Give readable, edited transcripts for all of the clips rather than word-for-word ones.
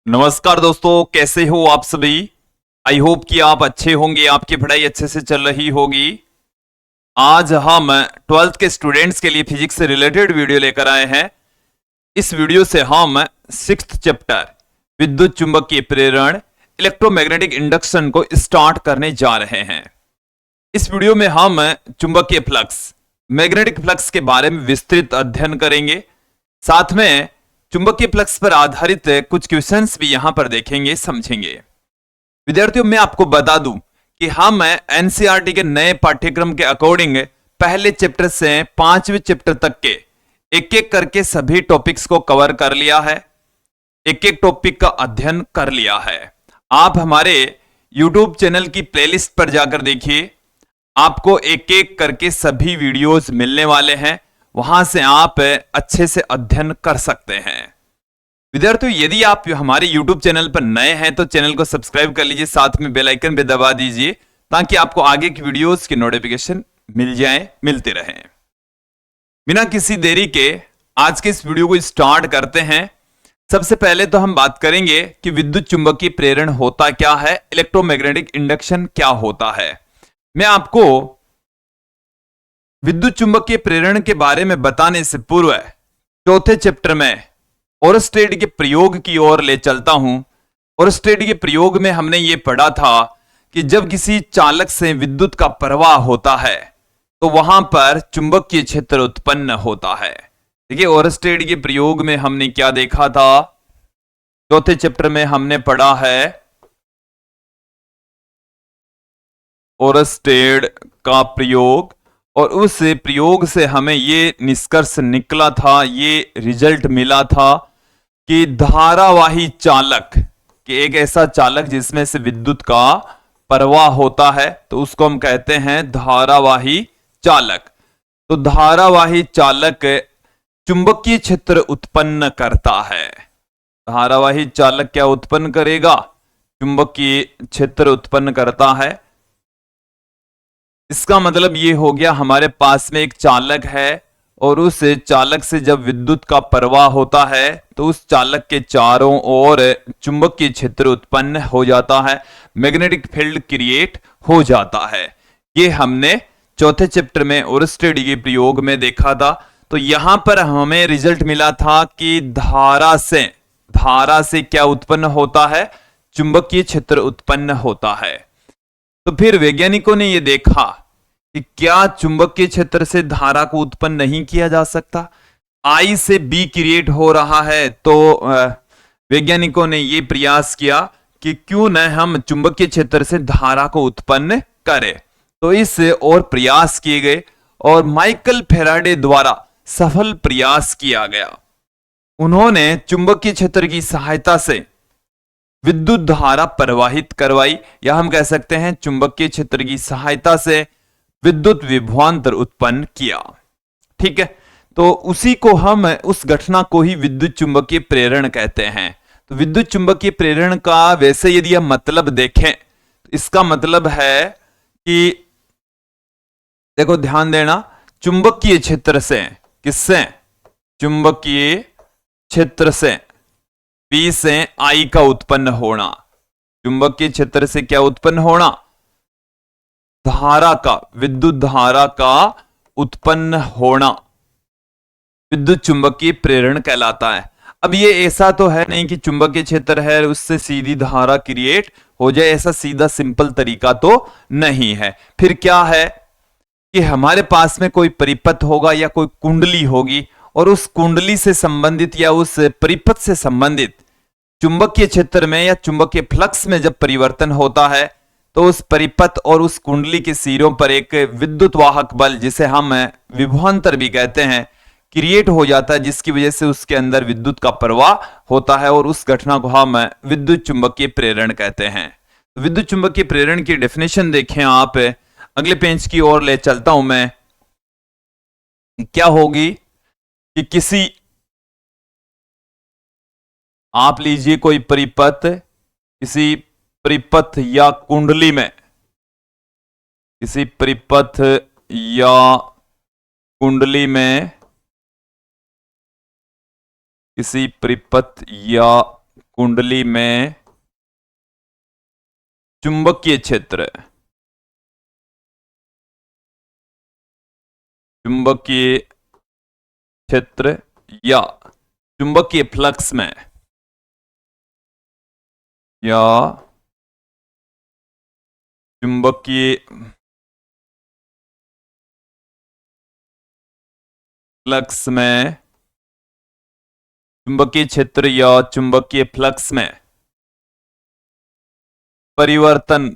नमस्कार दोस्तों, कैसे हो आप सभी। आई होप कि आप अच्छे होंगे, आपकी पढ़ाई अच्छे से चल रही होगी। आज हम 12th के स्टूडेंट्स के लिए फिजिक्स से रिलेटेड वीडियो लेकर आए हैं। इस वीडियो से हम 6th चैप्टर विद्युत चुंबकीय प्रेरण इलेक्ट्रोमैग्नेटिक इंडक्शन को स्टार्ट करने जा रहे हैं। इस वीडियो में हम चुंबकीय फ्लक्स, मैग्नेटिक फ्लक्स के बारे में विस्तृत अध्ययन करेंगे। साथ में चुंबकीय फ्लक्स पर आधारित कुछ क्वेश्चंस भी यहां पर देखेंगे, समझेंगे। विद्यार्थियों, मैं आपको बता दूं कि हम एनसीईआरटी के नए पाठ्यक्रम के अकॉर्डिंग पहले चैप्टर से 5वें चैप्टर तक के एक एक करके सभी टॉपिक्स को कवर कर लिया है, एक एक टॉपिक का अध्ययन कर लिया है। आप हमारे यूट्यूब चैनल की प्लेलिस्ट पर जाकर देखिए, आपको एक एक करके सभी वीडियोस मिलने वाले हैं। वहां से आप अच्छे से अध्ययन कर सकते हैं। विद्यार्थियों, यदि आप हमारे YouTube चैनल पर नए हैं तो चैनल को सब्सक्राइब कर लीजिए, साथ में बेल आइकन भी दबा दीजिए ताकि आपको आगे की वीडियोस की नोटिफिकेशन मिलते रहें। बिना किसी देरी के आज के इस वीडियो को स्टार्ट करते हैं। सबसे पहले तो हम बात करेंगे कि विद्युत चुंबकीय प्रेरण होता क्या है, इलेक्ट्रोमैग्नेटिक इंडक्शन क्या होता है। मैं आपको विद्युत चुंबकीय प्रेरण के बारे में बताने से पूर्व चौथे चैप्टर में ओरस्टेड के प्रयोग की ओर ले चलता हूं। ओरस्टेड के प्रयोग में हमने ये पढ़ा था कि जब किसी चालक से विद्युत का प्रवाह होता है तो वहां पर चुंबकीय क्षेत्र उत्पन्न होता है। देखिए, ओरस्टेड के प्रयोग में हमने क्या देखा था, चौथे चैप्टर में हमने पढ़ा है ओरस्टेड का प्रयोग, और उस प्रयोग से हमें ये निष्कर्ष निकला था, ये रिजल्ट मिला था कि धारावाही चालक, कि एक ऐसा चालक जिसमें से विद्युत का प्रवाह होता है तो उसको हम कहते हैं धारावाही चालक। तो धारावाही चालक चुंबकीय क्षेत्र उत्पन्न करता है। धारावाही चालक क्या उत्पन्न करेगा? चुंबकीय क्षेत्र उत्पन्न करता है। इसका मतलब ये हो गया, हमारे पास में एक चालक है और उस चालक से जब विद्युत का प्रवाह होता है तो उस चालक के चारों ओर चुंबकीय क्षेत्र उत्पन्न हो जाता है, मैग्नेटिक फील्ड क्रिएट हो जाता है। ये हमने चौथे चैप्टर में ओरस्टेड के प्रयोग में देखा था। तो यहां पर हमें रिजल्ट मिला था कि धारा से क्या उत्पन्न होता है? चुंबकीय क्षेत्र उत्पन्न होता है। तो फिर वैज्ञानिकों ने यह देखा कि क्या चुंबकीय क्षेत्र से धारा को उत्पन्न नहीं किया जा सकता। आई से बी क्रिएट हो रहा है, तो वैज्ञानिकों ने यह प्रयास किया कि क्यों न हम चुंबकीय क्षेत्र से धारा को उत्पन्न करें। तो इस और प्रयास किए गए और माइकल फैराडे द्वारा सफल प्रयास किया गया। उन्होंने चुंबकीय क्षेत्र की सहायता से विद्युत धारा प्रवाहित करवाई, या हम कह सकते हैं चुंबकीय क्षेत्र की सहायता से विद्युत विभवांतर उत्पन्न किया। ठीक है, तो उसी को हम, उस घटना को ही विद्युत चुंबकीय प्रेरण कहते हैं। तो विद्युत चुंबकीय प्रेरण का वैसे यदि हम मतलब देखें तो इसका मतलब है कि, देखो ध्यान देना, चुंबकीय क्षेत्र से, किससे? चुंबकीय क्षेत्र से P से I का उत्पन्न होना। चुंबकीय क्षेत्र से क्या उत्पन्न होना? धारा का, विद्युत धारा का उत्पन्न होना विद्युत चुंबकीय प्रेरण कहलाता है। अब ये ऐसा तो है नहीं कि चुंबकीय क्षेत्र है उससे सीधी धारा क्रिएट हो जाए, ऐसा सीधा सिंपल तरीका तो नहीं है। फिर क्या है कि हमारे पास में कोई परिपथ होगा या कोई कुंडली होगी, और उस कुंडली से संबंधित या उस परिपथ से संबंधित चुंबकीय क्षेत्र में या चुंबकीय फ्लक्स में जब परिवर्तन होता है तो उस परिपथ और उस कुंडली के सिरों पर एक विद्युत वाहक बल, जिसे हम विभवांतर भी कहते हैं, क्रिएट हो जाता है, जिसकी वजह से उसके अंदर विद्युत का प्रवाह होता है, और उस घटना को हम विद्युत चुंबकीय प्रेरण कहते हैं। विद्युत चुंबकीय प्रेरण की डेफिनेशन देखें आप, अगले पेज की ओर ले चलता हूं मैं। क्या होगी कि किसी, आप लीजिए कोई परिपथ, किसी परिपथ या कुंडली में, किसी परिपथ या कुंडली में, किसी परिपथ या कुंडली में चुंबकीय क्षेत्र, चुंबकीय क्षेत्र या चुंबकीय फ्लक्स में या चुंबकीय फ्लक्स में, चुंबकीय क्षेत्र या चुंबकीय फ्लक्स में परिवर्तन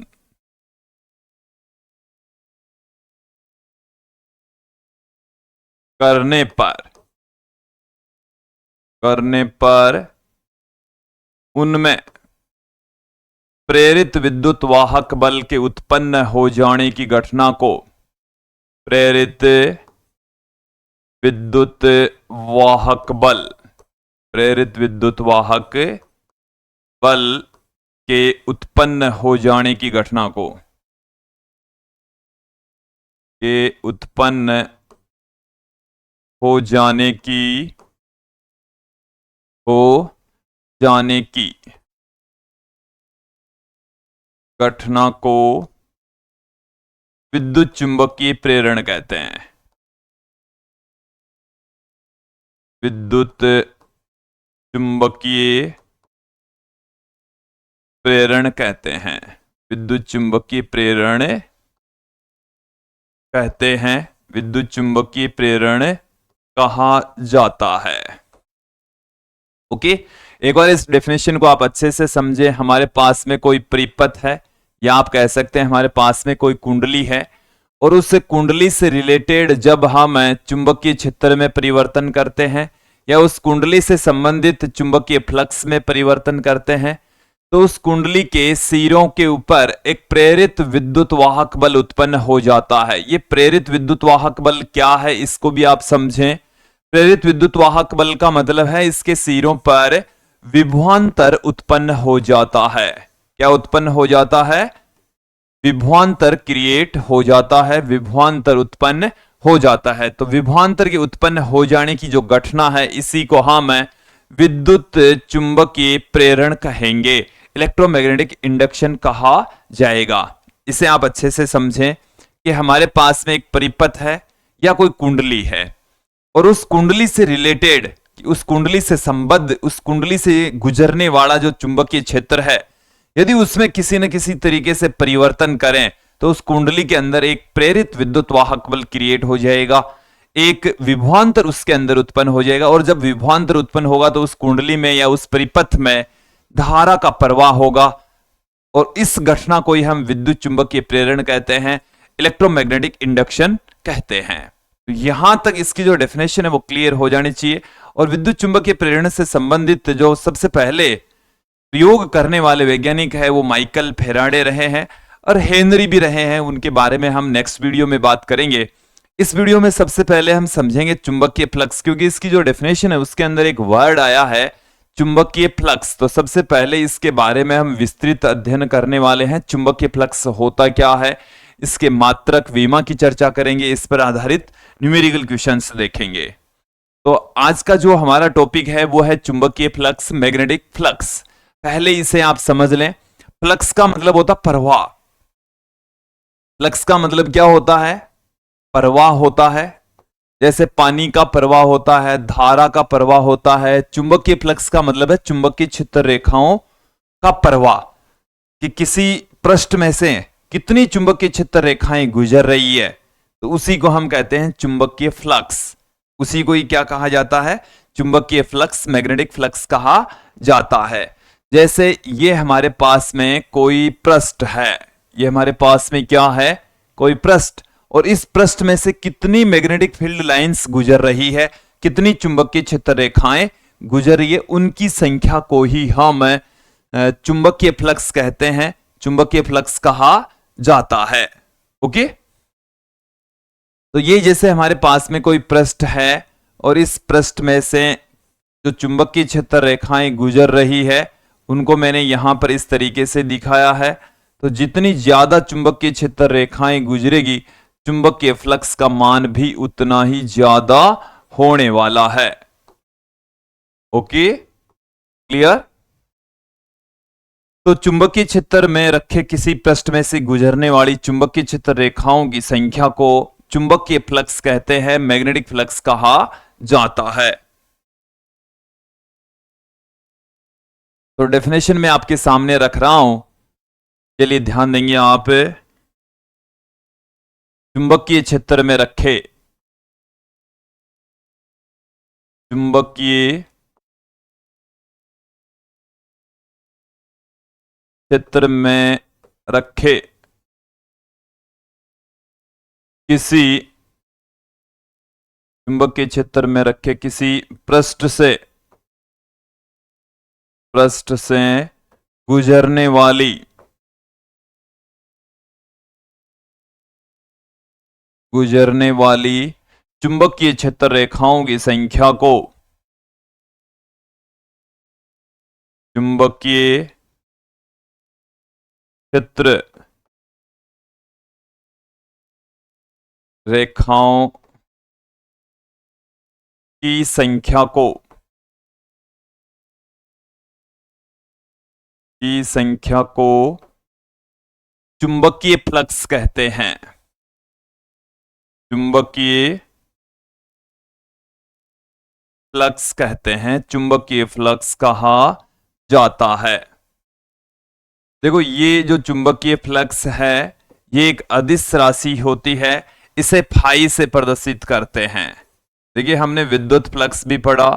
करने पर उनमें प्रेरित विद्युत वाहक बल के उत्पन्न हो जाने की घटना को प्रेरित विद्युत वाहक बल, प्रेरित विद्युत वाहक बल के उत्पन्न हो जाने की घटना को, के उत्पन्न हो जाने की घटना को विद्युत चुंबकीय प्रेरण कहते हैं। विद्युत चुंबकीय प्रेरण कहते हैं, विद्युत चुंबकीय प्रेरण कहते हैं, विद्युत चुंबकीय प्रेरण कहा जाता है। ओके, एक बार इस डेफिनेशन को आप अच्छे से समझे। हमारे पास में कोई परिपथ है, या आप कह सकते हैं हमारे पास में कोई कुंडली है, और उस कुंडली से रिलेटेड जब हम चुंबकीय क्षेत्र में परिवर्तन करते हैं या उस कुंडली से संबंधित चुंबकीय फ्लक्स में परिवर्तन करते हैं, तो उस कुंडली के सिरों के ऊपर एक प्रेरित विद्युत वाहक बल उत्पन्न हो जाता है। ये प्रेरित विद्युत वाहक बल क्या है, इसको भी आप समझें। प्रेरित विद्युत वाहक बल का मतलब है इसके सिरों पर विभवांतर उत्पन्न हो जाता है। क्या उत्पन्न हो जाता है? विभवांतर क्रिएट हो जाता है, विभवांतर उत्पन्न हो जाता है। तो विभवांतर के उत्पन्न हो जाने की जो घटना है, इसी को हम विद्युत चुंबकीय प्रेरण कहेंगे, इलेक्ट्रोमैग्नेटिक इंडक्शन कहा जाएगा। इसे आप अच्छे से समझें कि हमारे पास में एक परिपथ है या कोई कुंडली है, और उस कुंडली से रिलेटेड, उस कुंडली से संबद्ध, उस कुंडली से गुजरने वाला जो चुंबकीय क्षेत्र है, यदि उसमें किसी न किसी तरीके से परिवर्तन करें तो उस कुंडली के अंदर एक प्रेरित विद्युत वाहक बल क्रिएट हो जाएगा, एक विभवांतर उसके अंदर उत्पन्न हो जाएगा। और जब विभवांतर उत्पन्न होगा तो उस कुंडली में या उस परिपथ में धारा का प्रवाह होगा, और इस घटना को ही हम विद्युत चुंबकीय प्रेरण कहते हैं, इलेक्ट्रोमैग्नेटिक इंडक्शन कहते हैं। तो यहां तक इसकी जो डेफिनेशन है वो क्लियर हो जानी चाहिए। और विद्युत चुंबकीय प्रेरण से संबंधित जो सबसे पहले प्रयोग करने वाले वैज्ञानिक है वो माइकल फेराडे रहे हैं, और हेनरी भी रहे हैं। उनके बारे में हम नेक्स्ट वीडियो में बात करेंगे। इस वीडियो में सबसे पहले हम समझेंगे चुंबकीय फ्लक्स, क्योंकि इसकी जो डेफिनेशन है उसके अंदर एक वर्ड आया है चुंबकीय फ्लक्स। तो सबसे पहले इसके बारे में हम विस्तृत अध्ययन करने वाले हैं। चुंबकीय फ्लक्स होता क्या है, इसके मात्रक विमा की चर्चा करेंगे, इस पर आधारित न्यूमेरिकल क्वेश्चंस देखेंगे। तो आज का जो हमारा टॉपिक है वो है चुंबकीय फ्लक्स, मैग्नेटिक फ्लक्स। पहले इसे आप समझ लें। फ्लक्स का मतलब होता प्रवाह। फ्लक्स का मतलब क्या होता है? प्रवाह होता है। जैसे पानी का प्रवाह होता है, धारा का प्रवाह होता है। चुंबकीय फ्लक्स का मतलब है चुंबकीय क्षेत्र रेखाओं का प्रवाह, कि किसी पृष्ठ में से कितनी चुंबकीय क्षेत्र रेखाएं गुजर रही है, तो उसी को हम कहते हैं चुंबकीय फ्लक्स। उसी को ही क्या कहा जाता है? चुंबकीय फ्लक्स, मैग्नेटिक फ्लक्स कहा जाता है। जैसे ये हमारे पास में कोई पृष्ठ है, ये हमारे पास में क्या है? कोई पृष्ठ, और इस पृष्ठ में से कितनी मैग्नेटिक फील्ड लाइंस गुजर रही है, कितनी चुंबकीय क्षेत्र रेखाएं गुजर रही है, उनकी संख्या को ही हम चुंबकीय फ्लक्स कहते हैं, चुंबकीय फ्लक्स कहा जाता है। ओके, तो ये जैसे हमारे पास में कोई पृष्ठ है, और इस पृष्ठ में से जो चुंबकीय क्षेत्र रेखाएं गुजर रही है उनको मैंने यहां पर इस तरीके से दिखाया है। तो जितनी ज्यादा चुंबकीय क्षेत्र रेखाएं गुजरेगी, चुंबकीय फ्लक्स का मान भी उतना ही ज्यादा होने वाला है। Okay, clear? तो चुंबकीय क्षेत्र में रखे किसी पृष्ठ में से गुजरने वाली चुंबकीय क्षेत्र रेखाओं की संख्या को चुंबकीय फ्लक्स कहते हैं, मैग्नेटिक फ्लक्स कहा जाता है। तो डेफिनेशन में आपके सामने रख रहा हूं, के लिए ध्यान देंगे आप। चुंबकीय क्षेत्र में रखे, चुंबकीय क्षेत्र में रखे किसी चुंबकीय क्षेत्र में रखे किसी पृष्ठ से गुजरने वाली चुंबकीय क्षेत्र रेखाओं की संख्या को चुंबकीय क्षेत्र रेखाओं की संख्या को चुंबकीय फ्लक्स कहते हैं। चुंबकीय फ्लक्स कहते हैं, चुंबकीय फ्लक्स कहा जाता है। देखो, ये जो चुंबकीय फ्लक्स है ये एक अदिश राशि होती है, इसे फाई से प्रदर्शित करते हैं। देखिए, हमने विद्युत फ्लक्स भी पढ़ा,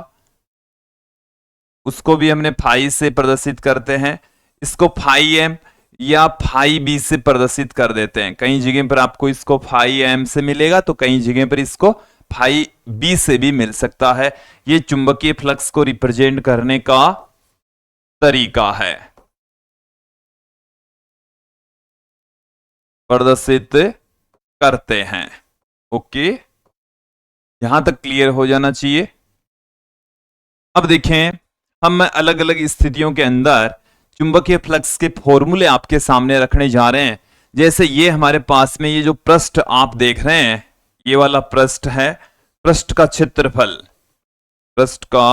उसको भी हमने फाई से प्रदर्शित करते हैं। इसको फाई एम या फाई बी से प्रदर्शित कर देते हैं। कई जगह पर आपको इसको फाई एम से मिलेगा, तो कई जगह पर इसको फाई बी से भी मिल सकता है। ये चुंबकीय फ्लक्स को रिप्रेजेंट करने का तरीका है, प्रदर्शित करते हैं। ओके, यहां तक क्लियर हो जाना चाहिए। अब देखें, हम अलग अलग स्थितियों के अंदर चुंबकीय फ्लक्स के फॉर्मूले आपके सामने रखने जा रहे हैं। जैसे ये हमारे पास में ये जो पृष्ठ आप देख रहे हैं, ये वाला पृष्ठ है, पृष्ठ का क्षेत्रफल, पृष्ठ का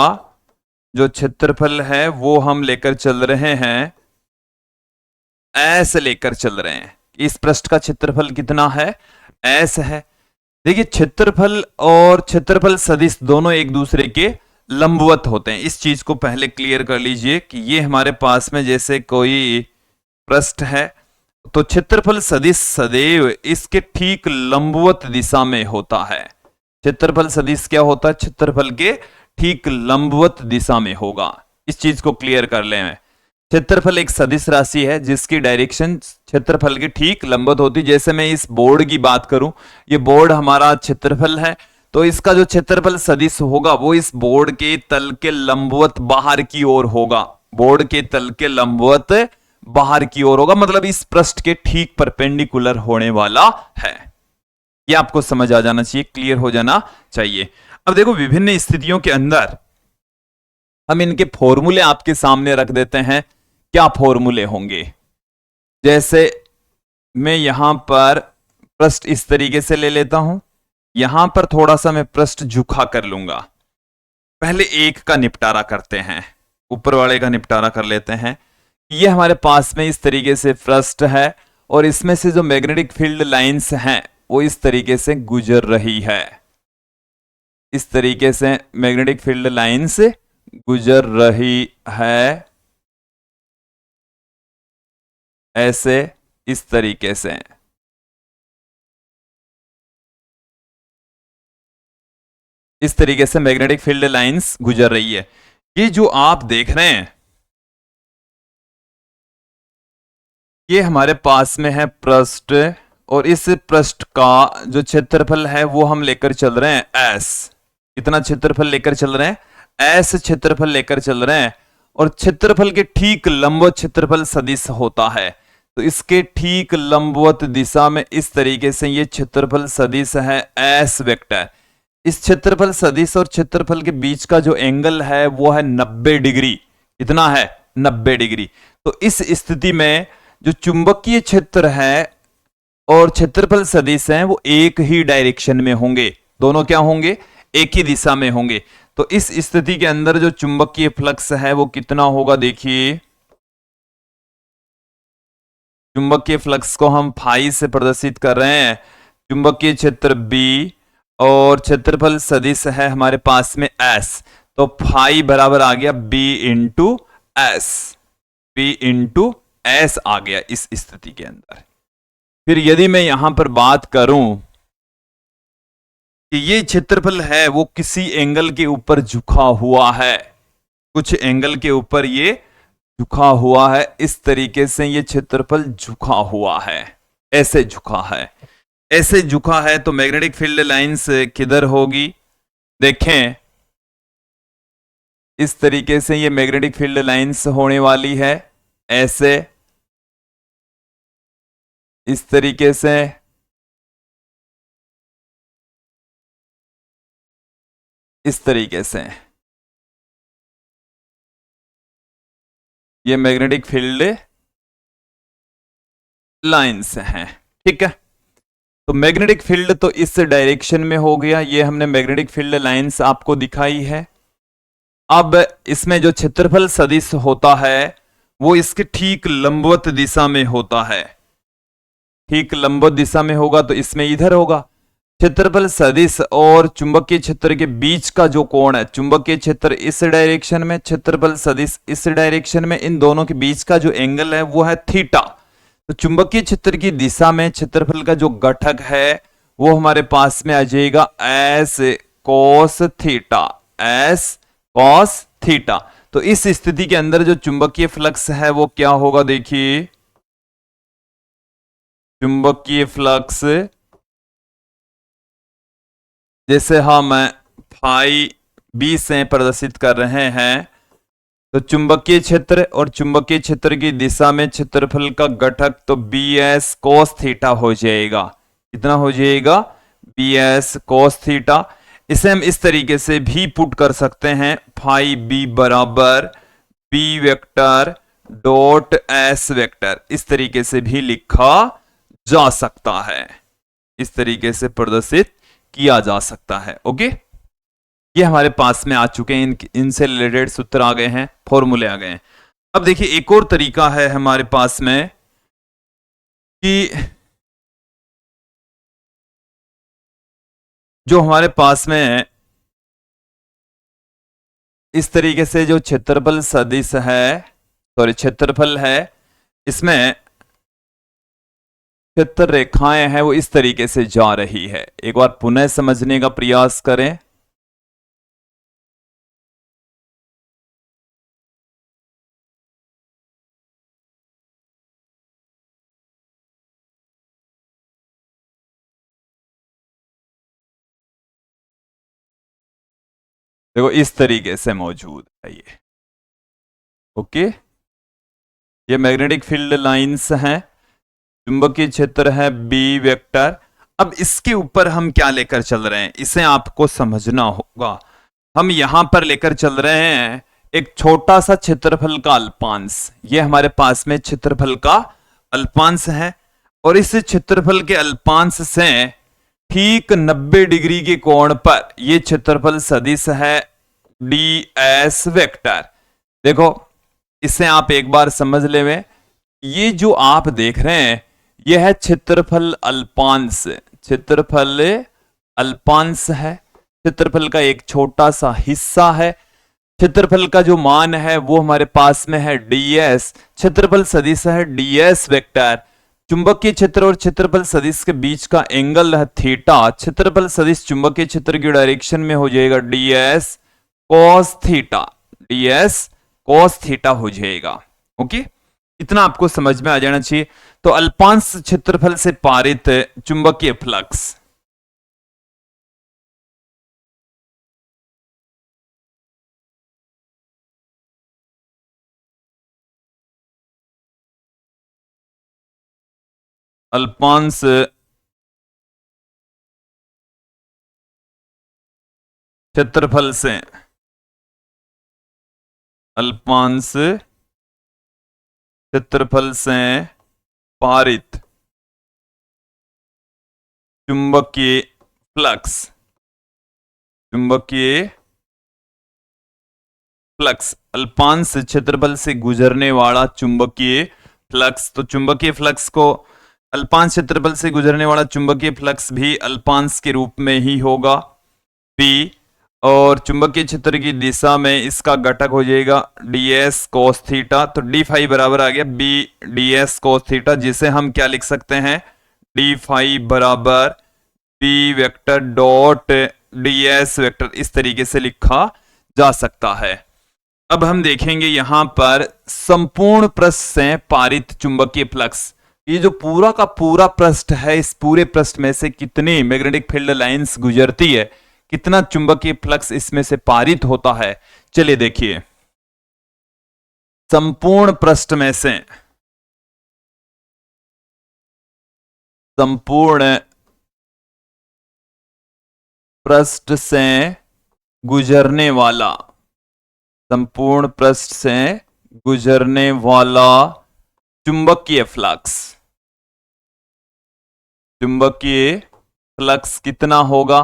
जो क्षेत्रफल है वो हम लेकर चल रहे हैं, ऐसे लेकर चल रहे हैं। इस पृष्ठ का क्षेत्रफल कितना है, एस है। देखिए, क्षेत्रफल और क्षेत्रफल सदिश दोनों एक दूसरे के लंबवत होते हैं। इस चीज को पहले क्लियर कर लीजिए कि ये हमारे पास में जैसे कोई पृष्ठ है, तो क्षेत्रफल सदिश सदैव इसके ठीक लंबवत दिशा में होता है। क्षेत्रफल सदिश क्या होता है, क्षेत्रफल के ठीक लंबवत दिशा में होगा। इस चीज को क्लियर कर लें। क्षेत्रफल एक सदिश राशि है जिसकी डायरेक्शन क्षेत्रफल के ठीक लंबवत होती। जैसे मैं इस बोर्ड की बात करूं, ये बोर्ड हमारा क्षेत्रफल है, तो इसका जो क्षेत्रफल सदिश होगा वो इस बोर्ड के तल के लंबवत बाहर की ओर होगा। बोर्ड के तल के लंबवत बाहर की ओर होगा, मतलब इस पृष्ठ के ठीक परपेंडिकुलर होने वाला है। ये आपको समझ आ जाना चाहिए, क्लियर हो जाना चाहिए। अब देखो, विभिन्न स्थितियों के अंदर हम इनके फॉर्मूले आपके सामने रख देते हैं। क्या फॉर्मूले होंगे, जैसे मैं यहां पर पृष्ठ इस तरीके से ले लेता हूं, यहां पर थोड़ा सा मैं पृष्ठ झुका कर लूंगा। पहले एक का निपटारा करते हैं, ऊपर वाले का निपटारा कर लेते हैं। ये हमारे पास में इस तरीके से पृष्ठ है और इसमें से जो मैग्नेटिक फील्ड लाइंस हैं वो इस तरीके से गुजर रही है। इस तरीके से मैग्नेटिक फील्ड लाइंस गुजर रही है, ऐसे, इस तरीके से। इस तरीके से मैग्नेटिक फील्ड लाइंस गुजर रही है। ये जो आप देख रहे हैं, ये हमारे पास में है पृष्ठ, और इस पृष्ठ का जो क्षेत्रफल है वो हम लेकर चल रहे हैं एस। कितना क्षेत्रफल लेकर चल रहे हैं, एस क्षेत्रफल लेकर चल रहे हैं। और क्षेत्रफल के ठीक लंबवत क्षेत्रफल सदिश होता है, तो इसके ठीक लंबवत दिशा में इस तरीके से ये क्षेत्रफल सदिश है एस वेक्टर। इस क्षेत्रफल सदिश और क्षेत्रफल के बीच का जो एंगल है वो है 90 डिग्री। कितना है, 90 डिग्री। तो इस स्थिति में जो चुंबकीय क्षेत्र है और क्षेत्रफल सदिश है वो एक ही डायरेक्शन में होंगे, दोनों क्या होंगे, एक ही दिशा में होंगे। तो इस स्थिति के अंदर जो चुंबकीय फ्लक्स है वो कितना होगा, देखिए चुंबकीय फ्लक्स को हम फाई से प्रदर्शित कर रहे हैं, चुंबकीय क्षेत्र B और क्षेत्रफल सदिश है हमारे पास में S, तो फाई बराबर आ गया B into S, B into S आ गया इस स्थिति के अंदर। फिर यदि मैं यहां पर बात करूं कि ये क्षेत्रफल है वो किसी एंगल के ऊपर झुका हुआ है, कुछ एंगल के ऊपर ये झुका हुआ है, इस तरीके से ये क्षेत्रफल झुका हुआ है, ऐसे झुका है, ऐसे झुका है, तो मैग्नेटिक फील्ड लाइंस किधर होगी, देखें इस तरीके से ये मैग्नेटिक फील्ड लाइंस होने वाली है, ऐसे, इस तरीके से, इस तरीके से ये मैग्नेटिक फील्ड लाइंस हैं, ठीक है। तो मैग्नेटिक फील्ड तो इस डायरेक्शन में हो गया, ये हमने मैग्नेटिक फील्ड लाइंस आपको दिखाई है। अब इसमें जो क्षेत्रफल सदिश होता है वो इसके ठीक लंबवत दिशा में होता है, ठीक लंबवत दिशा में होगा तो इसमें इधर होगा। क्षेत्रफल सदिश और चुंबकीय क्षेत्र के बीच का जो कोण है, चुंबकीय क्षेत्र इस डायरेक्शन में, क्षेत्रफल सदिश इस डायरेक्शन में, इन दोनों के बीच का जो एंगल है वो है थीटा। तो चुंबकीय क्षेत्र की दिशा में क्षेत्रफल का जो घटक है वो हमारे पास में आ जाएगा S cos theta, S cos theta. तो इस स्थिति के अंदर जो चुंबकीय फ्लक्स है वो क्या होगा, देखिए चुंबकीय फ्लक्स जैसे हम फाई बी से प्रदर्शित कर रहे हैं, तो चुंबकीय क्षेत्र और चुंबकीय क्षेत्र की दिशा में क्षेत्रफल का घटक तो बी एस कोस थीटा हो जाएगा। कितना हो जाएगा, बी एस कोस थीटा। इसे हम इस तरीके से भी पुट कर सकते हैं, फाई बी बराबर B vector dot S vector, इस तरीके से भी लिखा जा सकता है, इस तरीके से प्रदर्शित किया जा सकता है। ओके, ये हमारे पास में आ चुके हैं, इनसे रिलेटेड सूत्र आ गए हैं, फॉर्मूले आ गए हैं। अब देखिए एक और तरीका है हमारे पास में कि जो हमारे पास में इस तरीके से जो क्षेत्रफल सदिश है, सॉरी क्षेत्रफल है, इसमें क्षेत्र रेखाएं हैं वो इस तरीके से जा रही है। एक बार पुनः समझने का प्रयास करें। देखो इस तरीके से मौजूद है ये। ओके, ये मैग्नेटिक फील्ड लाइंस हैं, चुंबकीय क्षेत्र है बी वेक्टर। अब इसके ऊपर हम क्या लेकर चल रहे हैं, इसे आपको समझना होगा। हम यहां पर लेकर चल रहे हैं एक छोटा सा क्षेत्रफल का अल्पांश, ये हमारे पास में क्षेत्रफल का अल्पांश है, और इस क्षेत्रफल के अल्पांश से ठीक 90 डिग्री के कोण पर यह क्षेत्रफल सदिश है डी एस वेक्टर। देखो इसे आप एक बार समझ ले, ये जो आप देख रहे हैं यह है क्षेत्रफल अल्पांश, क्षेत्रफल अल्पांश है, क्षेत्रफल का एक छोटा सा हिस्सा है। क्षेत्रफल का जो मान है वो हमारे पास में है ds, क्षेत्रफल सदिश है ds वेक्टर। चुंबकीय क्षेत्र और क्षेत्रफल सदिश के बीच का एंगल है थीटा, क्षेत्रफल सदिश चुंबकीय क्षेत्र की डायरेक्शन में हो जाएगा ds cos theta, ds cos theta हो जाएगा। ओके, इतना आपको समझ में आ जाना चाहिए। तो अल्पांश क्षेत्रफल से पारित चुंबकीय फ्लक्स, अल्पांश क्षेत्रफल से, अल्पांश क्षेत्रफल से पारित चुंबकीय फ्लक्स, चुंबकीय फ्लक्स, अल्पांश क्षेत्रफल से गुजरने वाला चुंबकीय फ्लक्स, तो चुंबकीय फ्लक्स को अल्पांश क्षेत्रफल से गुजरने वाला चुंबकीय फ्लक्स भी अल्पांश के रूप में ही होगा P, और चुंबकीय क्षेत्र की दिशा में इसका घटक हो जाएगा ds cos थीटा। तो d फाई बराबर आ गया b ds cos थीटा, जिसे हम क्या लिख सकते हैं, d फाई बराबर b vector dot ds vector, इस तरीके से लिखा जा सकता है। अब हम देखेंगे यहां पर संपूर्ण पृष्ठ से पारित चुंबकीय फ्लक्स, ये जो पूरा का पूरा पृष्ठ है, इस पूरे पृष्ठ में से कितनी मैग्नेटिक फील्ड लाइंस गुजरती है, कितना चुंबकीय फ्लक्स इसमें से पारित होता है। चलिए देखिए, संपूर्ण पृष्ठ में से, संपूर्ण पृष्ठ से गुजरने वाला, संपूर्ण पृष्ठ से गुजरने वाला चुंबकीय फ्लक्स, चुंबकीय फ्लक्स कितना होगा।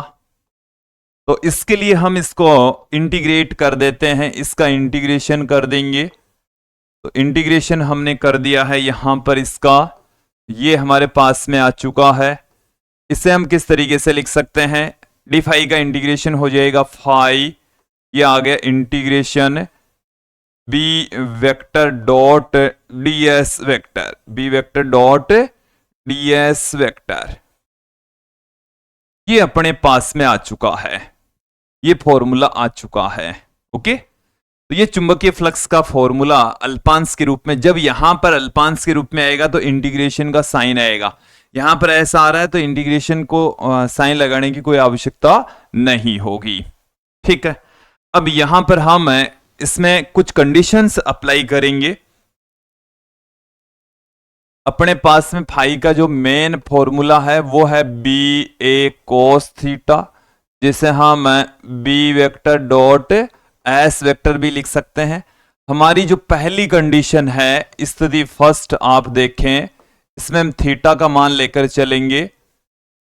तो इसके लिए हम इसको इंटीग्रेट कर देते हैं, इसका इंटीग्रेशन कर देंगे। तो इंटीग्रेशन हमने कर दिया है यहां पर, इसका ये हमारे पास में आ चुका है। इसे हम किस तरीके से लिख सकते हैं, डी फाई का इंटीग्रेशन हो जाएगा फाई, ये आ गया integration B vector dot d S vector, B vector dot d S vector, ये अपने पास में आ चुका है, ये फॉर्मूला आ चुका है। ओके, तो ये चुंबकीय फ्लक्स का फॉर्मूला अल्पांश के रूप में, जब यहां पर अल्पांश के रूप में आएगा तो इंटीग्रेशन का साइन आएगा, यहां पर ऐसा आ रहा है तो इंटीग्रेशन को साइन लगाने की कोई आवश्यकता नहीं होगी। ठीक है, अब यहां पर हम इसमें कुछ कंडीशंस अप्लाई करेंगे। अपने पास में फाई का जो मेन फॉर्मूला है वो है बी ए कोस थीटा, जिसे हम B vector dot S vector भी लिख सकते हैं। हमारी जो पहली कंडीशन है, स्थिति फर्स्ट आप देखें, इसमें हम थीटा का मान लेकर चलेंगे।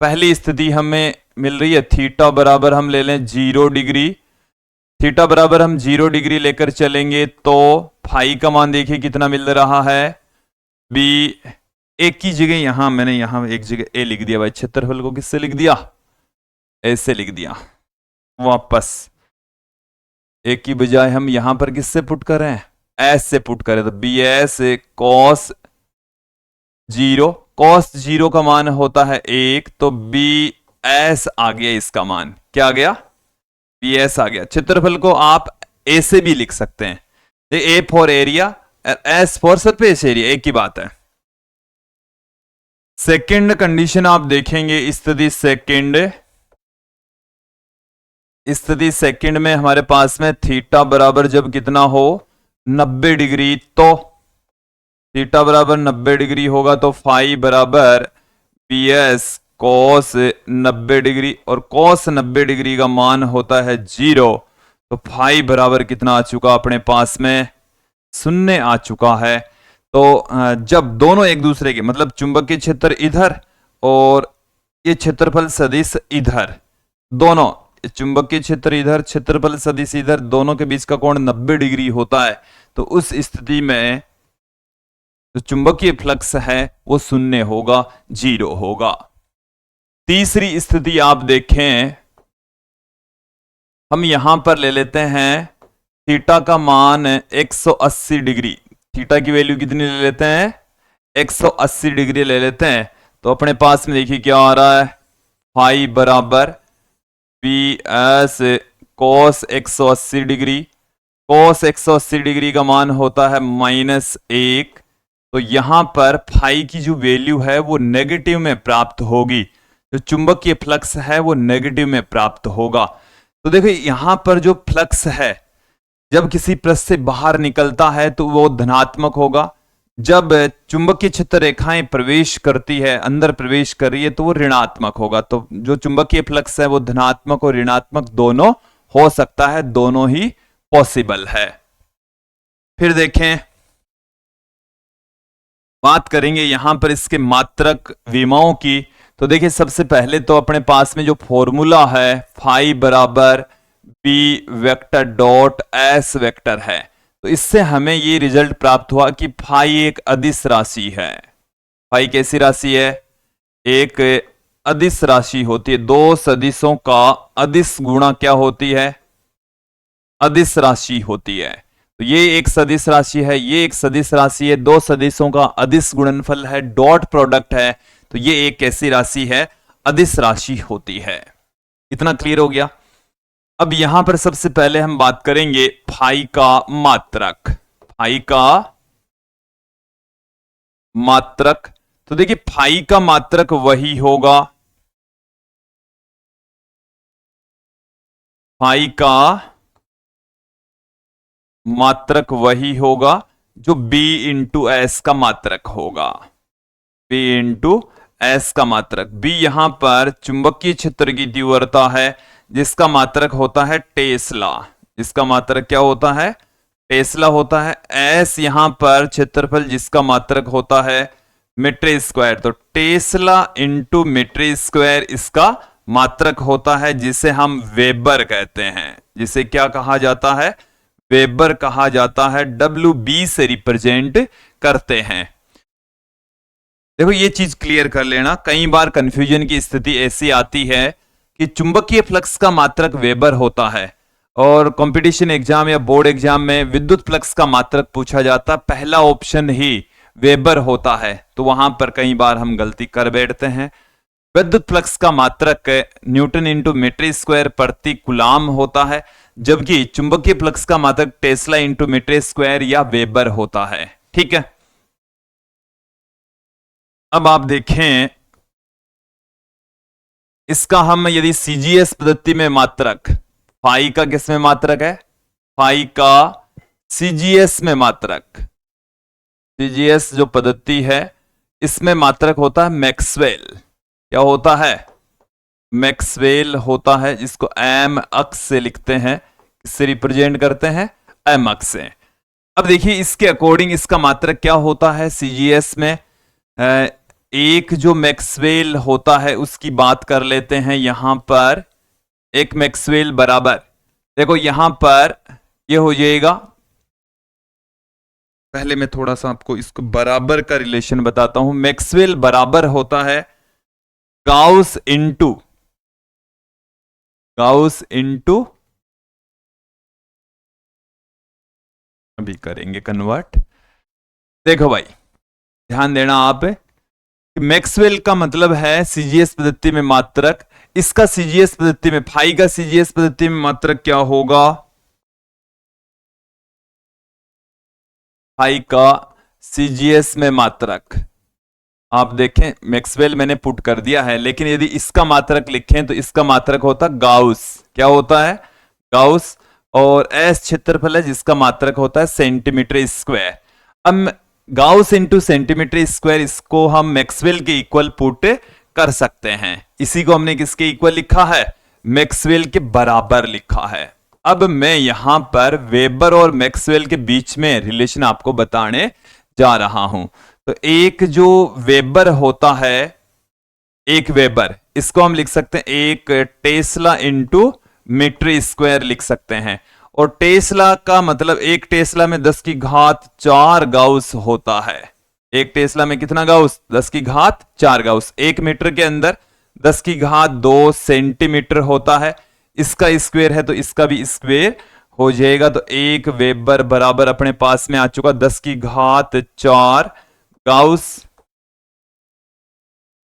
पहली स्थिति हमें मिल रही है थीटा बराबर हम ले लें 0 डिग्री, थीटा बराबर हम 0 डिग्री लेकर चलेंगे तो फाई का मान देखिए कितना मिल रहा है, बी, एक की जगह यहां मैंने यहां एक जगह ए लिख दिया भाई, क्षेत्रफल को किससे लिख दिया, ऐसे लिख दिया, वापस एक की बजाय हम यहां पर किससे पुट करें, एस से पुट करें, तो बी एस कॉस 0, कॉस 0 का मान होता है 1, तो बी एस आ गया, इसका मान क्या आ गया, बी एस आ गया। क्षेत्रफल को आप ए से भी लिख सकते हैं, A for area, S for surface area, एक ही बात है। सेकंड कंडीशन आप देखेंगे, स्थिति सेकंड, स्थिति सेकंड में हमारे पास में थीटा बराबर जब कितना हो 90 डिग्री, तो थीटा बराबर 90 डिग्री होगा तो फाई बराबर पी एस कॉस 90 डिग्री, और कॉस 90 डिग्री का मान होता है 0, तो फाई बराबर कितना आ चुका अपने पास में, 0 आ चुका है। तो जब दोनों एक दूसरे के, मतलब चुंबकीय क्षेत्र इधर और ये क्षेत्रफल सदिश इधर, दोनों चुंबकीय क्षेत्र इधर, क्षेत्रफल सदिश इधर, दोनों के बीच का कोण 90 डिग्री होता है, तो उस स्थिति में जो चुंबकीय फ्लक्स है वो 0 होगा, 0 होगा। तीसरी स्थिति आप देखें, हम यहां पर ले लेते हैं थीटा का मान 180 डिग्री, थीटा की वैल्यू कितनी ले लेते हैं, 180 डिग्री ले लेते हैं, तो अपने पास में देखिए क्या आ रहा है, फाई बराबर P S cos 180 degree, cos 180 degree का मान होता है -1, तो यहां पर फाई की जो वैल्यू है वो नेगेटिव में प्राप्त होगी, जो चुंबकीय फ्लक्स है वो नेगेटिव में प्राप्त होगा। तो देखो यहां पर जो फ्लक्स है जब किसी पृष्ठ से बाहर निकलता है तो वो धनात्मक होगा, जब चुंबकीय क्षेत्र रेखाएं प्रवेश करती है, अंदर प्रवेश कर रही है, तो वो ऋणात्मक होगा। तो जो चुंबकीय फ्लक्स है वो धनात्मक और ऋणात्मक दोनों हो सकता है, दोनों ही पॉसिबल है। फिर देखें, बात करेंगे यहां पर इसके मात्रक विमाओं की। तो देखिए सबसे पहले तो अपने पास में जो फॉर्मूला है फाई बराबर B vector dot S vector है, तो इससे हमें ये रिजल्ट प्राप्त हुआ कि फाई एक अदिश राशि है। फाई कैसी राशि है? एक अदिश राशि होती है। दो सदिशों का अदिश गुणा क्या होती है? अदिश राशि होती है। तो ये एक सदिश राशि है, ये एक सदिश राशि है, दो सदिशों का अदिश गुणनफल है, डॉट प्रोडक्ट है। तो ये एक कैसी राशि है? अदिश राशि होती है। इतना क्लियर हो गया? अब यहां पर सबसे पहले हम बात करेंगे फाई का मात्रक। फाई का मात्रक, तो देखिए फाई का मात्रक वही होगा, फाई का मात्रक वही होगा जो b इंटू एस का मात्रक होगा। b इंटू एस का मात्रक। b यहां पर चुंबकीय क्षेत्र की तीव्रता है जिसका मात्रक होता है टेस्ला। जिसका मात्रक क्या होता है? टेस्ला होता है। एस यहां पर क्षेत्रफल जिसका मात्रक होता है मीटर स्क्वायर। तो टेस्ला इंटू मीटर स्क्वायर इसका मात्रक होता है, जिसे हम वेबर कहते हैं। जिसे क्या कहा जाता है? वेबर कहा जाता है। WB से रिप्रेजेंट करते हैं। देखो ये चीज क्लियर कर लेना, कई बार कंफ्यूजन की स्थिति ऐसी आती है कि चुंबकीय फ्लक्स का मात्रक वेबर होता है और कंपटीशन एग्जाम या बोर्ड एग्जाम में विद्युत फ्लक्स का मात्रक पूछा जाता, पहला ऑप्शन ही वेबर होता है। तो वहां पर कई बार हम गलती कर बैठते हैं। विद्युत फ्लक्स का मात्रक न्यूटन इंटू मीटर स्क्वायर प्रति कूलाम होता है, जबकि चुंबकीय फ्लक्स का मात्रक टेस्ला इंटू मीटर स्क्वायर या वेबर होता है। ठीक है, अब आप देखें इसका हम यदि सीजीएस पद्धति में मात्रक, फाई का किस में मात्रक है? फाई का सीजीएस में मात्रक। सीजीएस जो पद्धति है इसमें मात्रक होता है मैक्सवेल। क्या होता है? मैक्सवेल होता है, जिसको एम अक्ष से लिखते हैं, इससे रिप्रेजेंट करते हैं एम अक्ष से। अब देखिए इसके अकॉर्डिंग इसका मात्रक क्या होता है सीजीएस में। एक जो मैक्सवेल होता है उसकी बात कर लेते हैं। यहां पर एक मैक्सवेल बराबर, देखो यहां पर ये हो जाएगा, पहले मैं थोड़ा सा आपको इसको बराबर का रिलेशन बताता हूं। मैक्सवेल बराबर होता है गाउस इंटू अभी करेंगे कन्वर्ट। देखो भाई ध्यान देना आप, मैक्सवेल का मतलब है सीजीएस पद्धति में मात्रक। इसका सीजीएस पद्धति में, फाई का सीजीएस पद्धति में मात्रक क्या होगा? फाई का सीजीएस में मात्रक आप देखें, मैक्सवेल मैंने पुट कर दिया है, लेकिन यदि इसका मात्रक लिखें तो इसका मात्रक होता गाउस। क्या होता है? गाउस। और एस क्षेत्रफल है जिसका मात्रक होता है सेंटीमीटर स्क्वायर। अब गाउस इंटू सेंटीमीटर स्क्वायर, इसको हम मैक्सवेल के इक्वल पुट कर सकते हैं। इसी को हमने किसके इक्वल लिखा है? मैक्सवेल के बराबर लिखा है। अब मैं यहां पर वेबर और मैक्सवेल के बीच में रिलेशन आपको बताने जा रहा हूं। तो एक जो वेबर होता है, एक वेबर, इसको हम लिख सकते हैं एक टेस्ला इंटू मीटर स्क्वायर लिख सकते हैं। और टेस्ला का मतलब एक टेस्ला में 10 की घात 4 गाउस होता है। एक टेस्ला में कितना गाउस? 10 की घात 4 गाउस। एक मीटर के अंदर 10 की घात 2 सेंटीमीटर होता है। इसका स्क्वायर है तो इसका भी स्क्वायर हो जाएगा। तो एक वेबर बराबर अपने पास में आ चुका 10 की घात 4 गाउस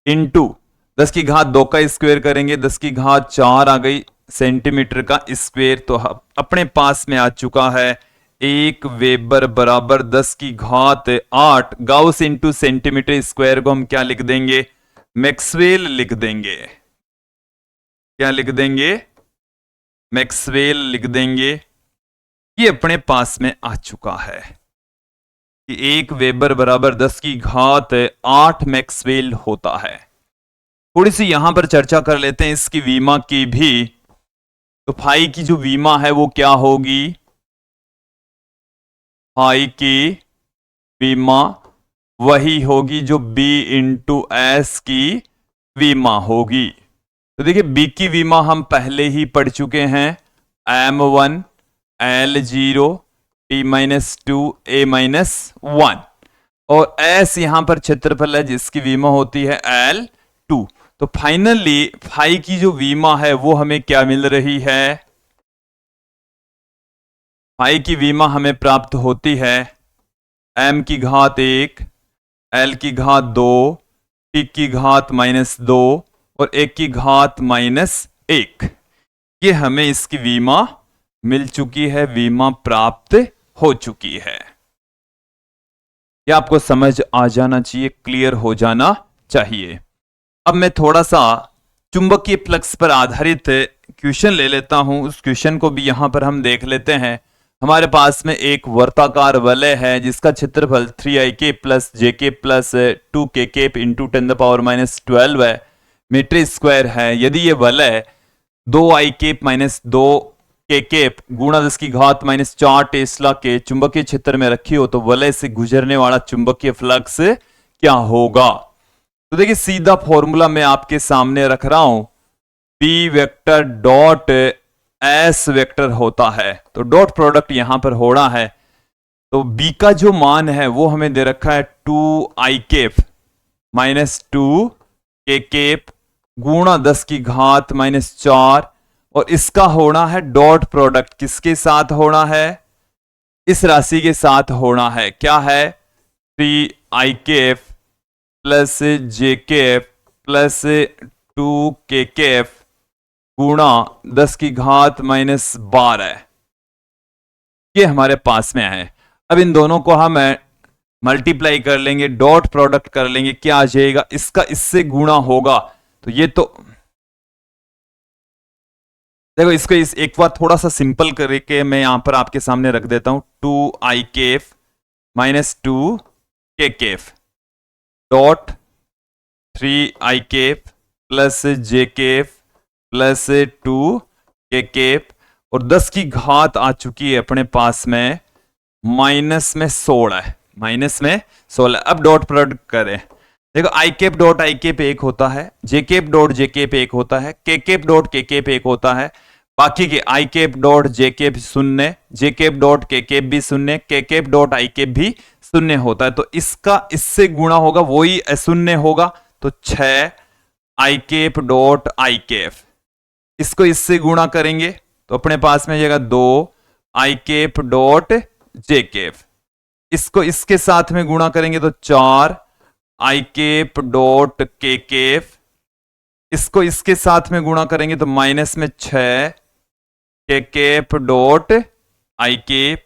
इंटू 10 की घात 2 का स्क्वायर करेंगे, 10 की घात 4 आ गई सेंटीमीटर का स्क्वायर। तो अपने पास में आ चुका है एक वेबर बराबर 10 की घात 8 गाउस इंटू सेंटीमीटर स्क्वायर को हम क्या लिख देंगे? मैक्सवेल लिख देंगे। क्या लिख देंगे? मैक्सवेल लिख देंगे। ये अपने पास में आ चुका है कि एक वेबर बराबर 10 की घात 8 मैक्सवेल होता है। थोड़ी सी यहां पर चर्चा कर लेते हैं इसकी वीमा की भी। तो फाई की जो वीमा है वो क्या होगी? फाई की वीमा वही होगी जो B इंटू एस की वीमा होगी। तो देखिए B की वीमा हम पहले ही पढ़ चुके हैं, M1 L0 P-2 A-1 और S यहां पर क्षेत्रफल है जिसकी विमा होती है L2। तो फाइनली फाई की जो विमा है वो हमें क्या मिल रही है? फाई की विमा हमें प्राप्त होती है m की घात 1, l की घात 2, t की घात -2 और 1 की घात -1। ये हमें इसकी विमा मिल चुकी है, विमा प्राप्त हो चुकी है। यह आपको समझ आ जाना चाहिए, क्लियर हो जाना चाहिए। अब मैं थोड़ा सा चुंबकीय फ्लक्स पर आधारित क्वेश्चन ले लेता हूं, उस क्वेश्चन को भी यहां पर हम देख लेते हैं। हमारे पास में एक वर्ताकार वलय है जिसका क्षेत्रफल 3ik plus jk plus 2kk into 10⁻12 है, मीटर स्क्वायर है। यदि ये वलय 2ik माइनस 2kk गुणा 10 की घात -4 टेस्ला के चुंबकीय क्षेत्र में रखी हो तो वलय से गुजरने वाला चुंबकीय फ्लक्स क्या होगा? तो देखिए सीधा फॉर्मूला मैं आपके सामने रख रहा हूं, P vector dot S vector होता है। तो डॉट प्रोडक्ट यहां पर हो रहा है, तो B का जो मान है वो हमें दे रखा है 2ik माइनस 2kk गुणा 10 की घात -4 और इसका होना है डॉट प्रोडक्ट किसके साथ होना है? इस राशि के साथ होना है। क्या है? 3ik plus jk plus 2kk गुणा 10 की घात -12। ये हमारे पास में है। अब इन दोनों को हम मल्टीप्लाई कर लेंगे, डॉट प्रोडक्ट कर लेंगे, क्या आ जाएगा? इसका इससे गुणा होगा तो ये तो देखो इसको एक बार थोड़ा सा सिंपल करके मैं यहां पर आपके सामने रख देता हूं, 2ik minus 2kk dot 3ik plus jk plus 2kk और 10 की घात आ चुकी है अपने पास में -16 है, -16। अब डॉट प्रोडक्ट करें, देखो आई कैप डॉट आई कैप एक होता है, जे कैप डॉट जे कैप एक होता है, के कैप डॉट के कैप एक होता है, बाकी के आई कैप डॉट जे कैप शून्य, जे कैप डॉट के कैप भी शून्य, के कैप डॉट आई कैप भी शून्य होता है। तो इसका इससे गुणा होगा वही शून्य होगा, तो 6 आई कैप डॉट आई कैप। इसको इससे गुणा करेंगे तो अपने पास में जाएगा 2 आई कैप डॉट जे कैप। इसको इसके साथ में गुणा करेंगे तो 4 आई कैप डॉट के कैप। इसको इसके साथ में गुणा करेंगे तो माइनस में 6 के cap dot I cap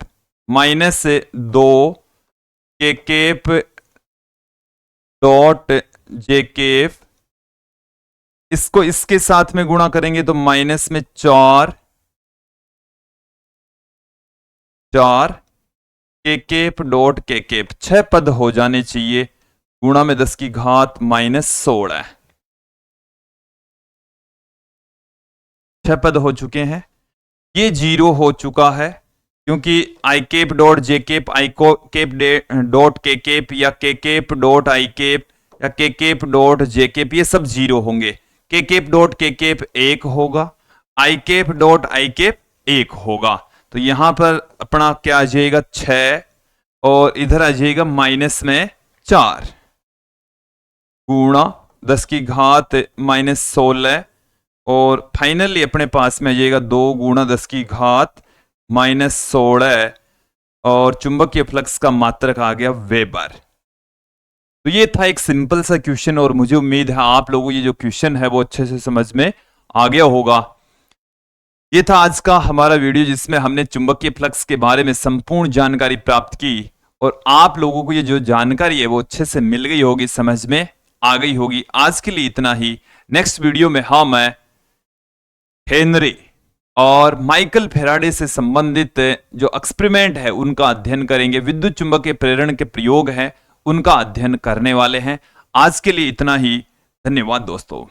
minus 2 के कैप डॉट जे कैप। इसको इसके साथ में गुणा करेंगे तो माइनस में 4 के कैप डॉट के कैप। 6 पद हो जाने चाहिए, गुणा में 10 की घात -16। 6 पद हो चुके हैं, ये 0 हो चुका है क्योंकि आई कैप डॉट जे कैप, आई कैप डॉट के कैप या के कैप डॉट आई कैप या के कैप डॉट जे कैप ये सब 0 होंगे। के कैप डॉट के कैप 1 होगा, आई कैप डॉट आई कैप 1 होगा। तो यहां पर अपना क्या आ जाएगा 6 और इधर आ जाएगा माइनस में 4 गुणा 10 की घात -16 और फाइनली अपने पास में आ जाएगा 2 गुणा 10 की घात -16 और चुंबकीय फ्लक्स का मात्रक आ गया वेबर। तो ये था एक सिंपल सा क्वेश्चन और मुझे उम्मीद है आप लोगों को ये जो क्वेश्चन है वो अच्छे से समझ में आ गया होगा। ये था आज का हमारा वीडियो जिसमें हमने चुंबकीय फ्लक्स के बारे में संपूर्ण जानकारी प्राप्त की और आप लोगों को ये जो जानकारी है वो अच्छे से मिल गई होगी, समझ में आ गई होगी। आज के लिए इतना ही। नेक्स्ट वीडियो में हम हेनरी और माइकल फैराडे से संबंधित जो एक्सपेरिमेंट है उनका अध्ययन करेंगे, विद्युत चुंबकीय प्रेरण के प्रयोग हैं उनका अध्ययन करने वाले हैं। आज के लिए इतना ही। धन्यवाद दोस्तों।